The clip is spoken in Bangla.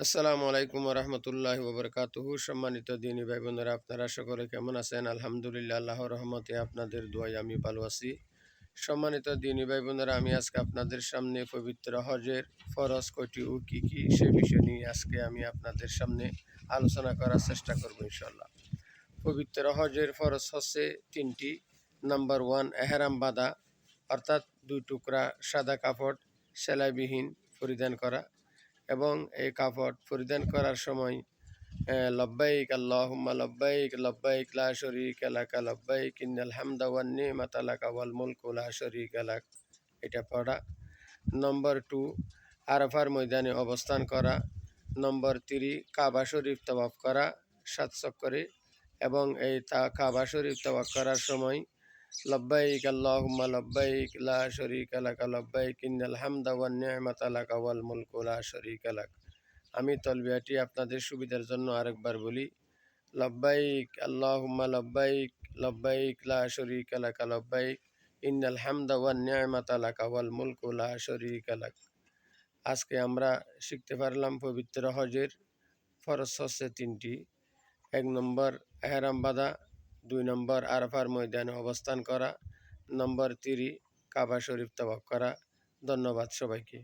আসসালামু আলাইকুম রহমতুল্লাহ ওবরকাতুহু। সম্মানিত দিনী ভাই বোনেরা, আপনারা সকলে কেমন আছেন? আলহামদুলিল্লাহ, আল্লাহর রহমতে আপনাদের দোয়ায় আমি ভালো আছি। সম্মানিত দিনী ভাই বোনেরা, আমি আজকে আপনাদের সামনে পবিত্র হজের ফরজ কয়টি ও কী কী সে বিষয় নিয়ে আজকে আমি আপনাদের সামনে আলোচনা করার চেষ্টা করব ইনশাল্লাহ। পবিত্র হজের ফরজ হচ্ছে তিনটি। নাম্বার 1, এহরাম বাঁধা, অর্থাৎ 2 টুকরা সাদা কাপড় সেলাইবিহীন পরিধান করা এবং এই কাপড় পরিধান করার সময় লব্বাইক আল্লাহুম্মা লব্বাইক লব্বাইক লা শরীকা লাকা লব্বাইক ইন্নাল হামদা ওয়ান নিমাতা লাকা ওয়াল মুলকু লা শরীকা লাক, এটা পড়া। নম্বর 2, আরাফার ময়দানে অবস্থান করা। নম্বর 3, কাবা শরীফ তাওয়াফ করা 7 চক্করে। এবং এই কাবা শরীফ তাওয়াফ করার সময় লব্বাইক আল্লাহুম্মা লব্বাইক লা শরীকা লাকা লব্বাইক ইন্নাল হামদা ওয়ান নিমাতা লাকা ওয়াল মুলকু লা শরীকা লাক। আমি তলবিয়াটি আপনাদের সুবিধার জন্য আরেকবার বলি। লব্বাইক আল্লাহুম্মা লব্বাইক লব্বাইক লা শরীকা লাকা লব্বাইক ইন্নাল হামদা ওয়ান নিমাতা লাকা ওয়াল মুলকু লা শরীকা লাক। আজকে আমরা শিখতে পারলাম পবিত্র হজের ফরজ হচ্ছে তিনটি। 1 নম্বর এহরাম বাঁধা, 2 নম্বর আরাফার ময়দানে অবস্থান করা, নম্বর 3 কাবা শরীফ তাওয়াফ করা। ধন্যবাদ সবাইকে।